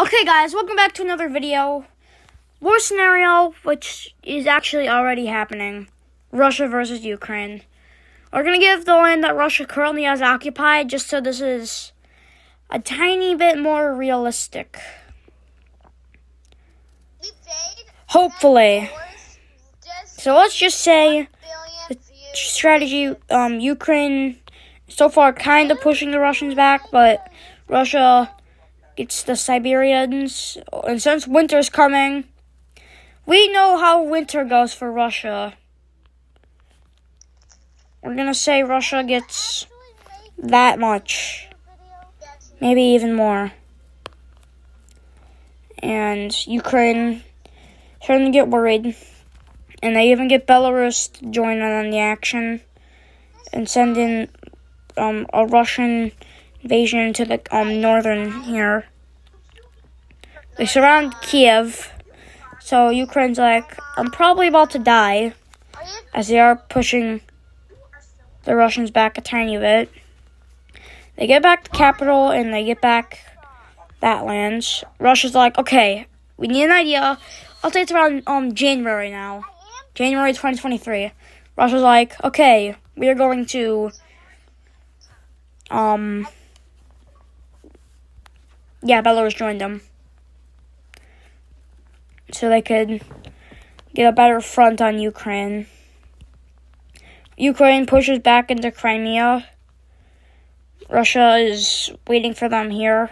Okay guys, welcome back to another video. War scenario, which is actually already happening. Russia versus Ukraine. We're going to give the land that Russia currently has occupied, just so this is a tiny bit more realistic. Hopefully. So let's just say the strategy, Ukraine so far kind of pushing the Russians back, but Russia gets the Siberians, and since winter's coming, we know how winter goes for Russia. We're gonna say Russia gets that much, maybe even more. And Ukraine starting to get worried, and they even get Belarus to join in on the action and send in a Russian invasion to the northern here. They surround Kiev, so Ukraine's like, I'm probably about to die, as they are pushing the Russians back a tiny bit. They get back the capital, and they get back that land. Russia's like, okay, we need an idea. I'll say it's around January now. January 2023. Russia's like, okay, we are going to Belarus joined them, so they could get a better front on Ukraine. Ukraine pushes back into Crimea. Russia is waiting for them here,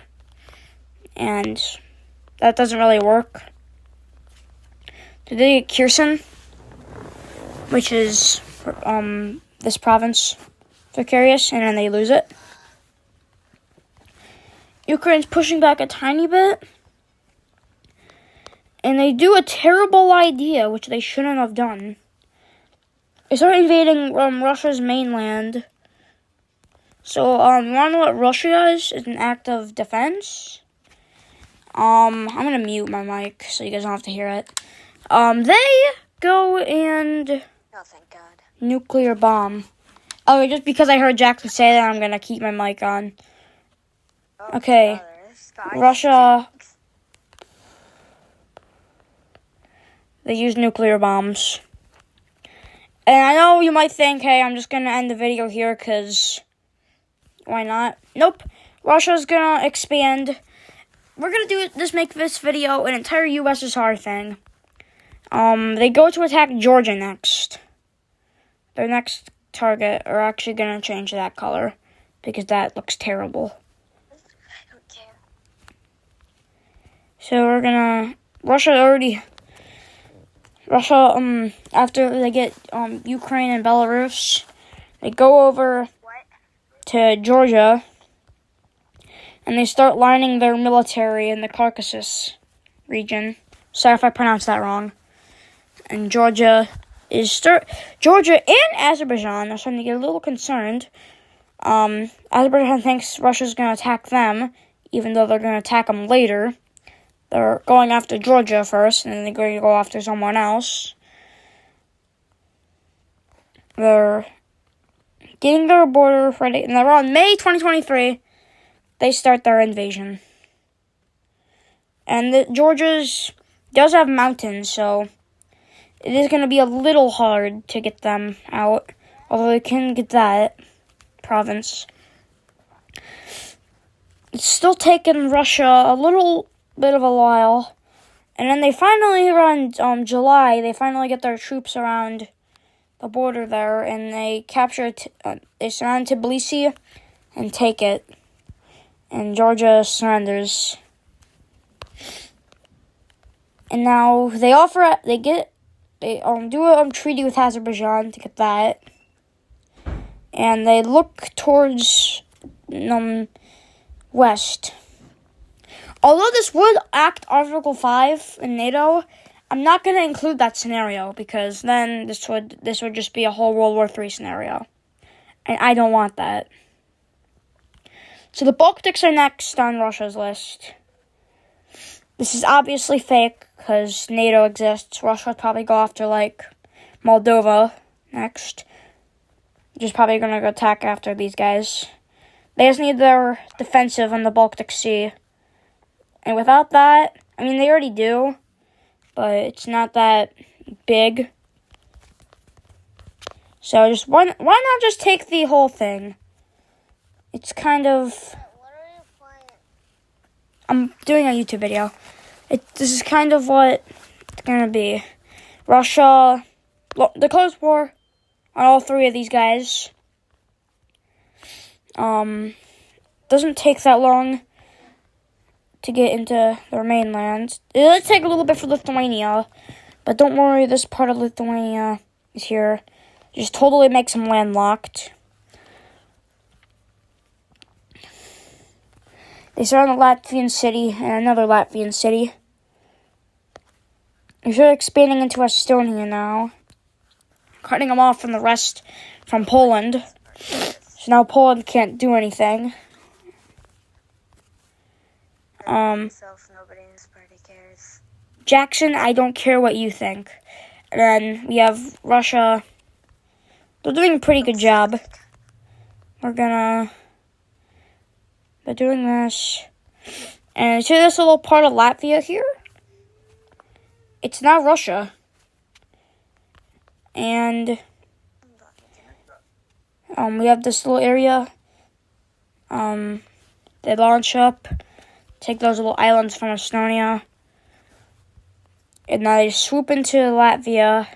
and that doesn't really work. They get Kherson, which is this province, Vicarious, and then they lose it. Ukraine's pushing back a tiny bit, and they do a terrible idea, which they shouldn't have done. They start invading Russia's mainland. So, you want to know what Russia does as an act of defense? I'm going to mute my mic so you guys don't have to hear it. They go and Oh, thank God. Nuclear bomb. Oh, just because I heard Jackson say that, I'm going to keep my mic on. Okay, Russia, they use nuclear bombs. And I know you might think, hey, I'm just going to end the video here, because why not? Nope, Russia's going to expand. We're going to make this video an entire USSR thing. They go to attack Georgia next. Their next target are actually going to change that color, because that looks terrible. So we're gonna Russia, after they get Ukraine and Belarus, they go over to Georgia, and they start lining their military in the Caucasus region. Sorry if I pronounced that wrong. And Georgia and Azerbaijan are starting to get a little concerned. Azerbaijan thinks Russia's gonna attack them, even though they're gonna attack them later. They're going after Georgia first, and then they're going to go after someone else. They're getting their border ready, and around May 2023, they start their invasion. And Georgia does have mountains, so it is going to be a little hard to get them out, although they can get that province. It's still taking Russia a little bit of a while, and then they finally, around July, they finally get their troops around the border there, and they capture they surround Tbilisi and take it, and Georgia surrenders. And now they do a treaty with Azerbaijan to get that, and they look towards west. Although this would act Article 5 in NATO, I'm not going to include that scenario, because then this would just be a whole World War III scenario. And I don't want that. So the Baltics are next on Russia's list. This is obviously fake, because NATO exists. Russia would probably go after, Moldova next. Just probably going to go attack after these guys. They just need their defensive on the Baltic Sea And without that, I mean, they already do, but it's not that big. So just why not just take the whole thing? It's kind of... What are you playing? I'm doing a YouTube video. This is kind of what it's gonna be. Russia declares war on all three of these guys. Doesn't take that long to get into their mainland. It does take a little bit for Lithuania, but don't worry, this part of Lithuania is here. Just totally makes them landlocked. They surround a Latvian city and another Latvian city. They're expanding into Estonia now, cutting them off from the rest from Poland. So now Poland can't do anything. Nobody in this party cares. Jackson, I don't care what you think. And then we have Russia. They're doing a pretty good job. They're doing this. And see this little part of Latvia here? It's now Russia. And we have this little area. They launch up, take those little islands from Estonia, and now they swoop into Latvia,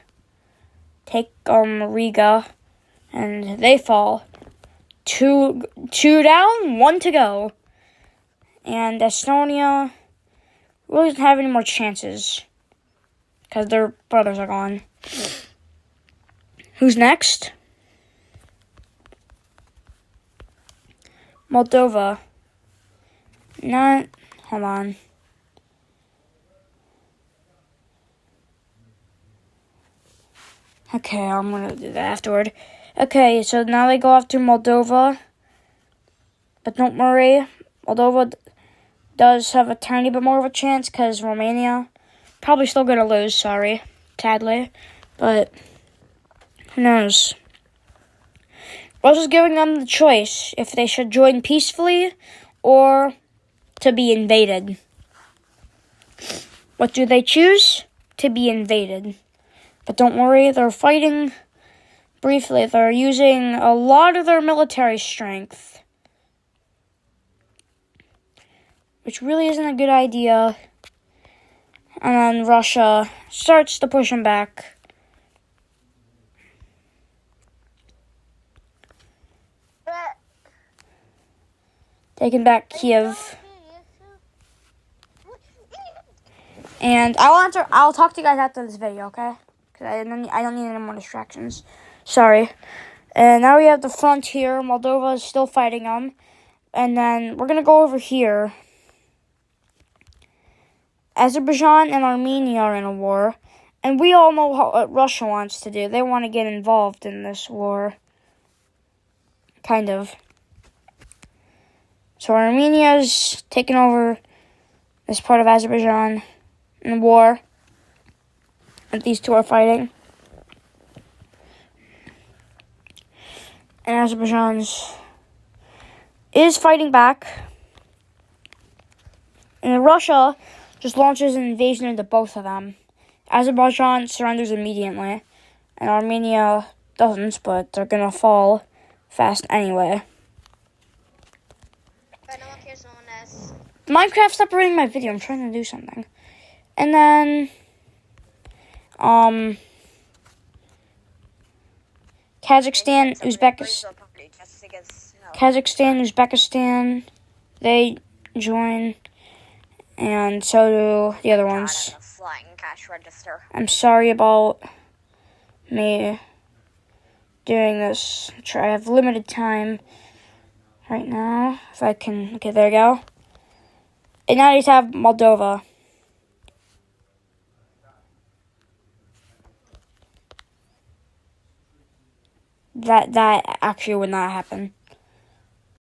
take Riga, and they fall. Two down, one to go. And Estonia really doesn't have any more chances because their brothers are gone. Who's next? Moldova. Hold on. Okay, I'm going to do that afterward. Okay, so now they go off to Moldova. But don't worry, Moldova does have a tiny bit more of a chance because Romania probably still going to lose, sorry, sadly. But who knows? Russia's giving them the choice if they should join peacefully or to be invaded. What do they choose? To be invaded. But don't worry, they're fighting briefly. They're using a lot of their military strength, which really isn't a good idea. And then Russia starts to push them back. Taking back Kiev. And I'll talk to you guys after this video, okay? Because I don't need any more distractions. Sorry. And now we have the front here. Moldova is still fighting them. And then we're going to go over here. Azerbaijan and Armenia are in a war. And we all know what Russia wants to do. They want to get involved in this war. Kind of. So Armenia's taking over this part of Azerbaijan in the war that these two are fighting. And Azerbaijan is fighting back. And Russia just launches an invasion into both of them. Azerbaijan surrenders immediately. And Armenia doesn't, but they're going to fall fast anyway. Minecraft stopped reading my video. I'm trying to do something. And then, Kazakhstan, Uzbekistan, they join, and so do the other ones. I'm sorry about me doing this. I have limited time right now. If I can, okay, there we go. And now you have Moldova. That actually would not happen.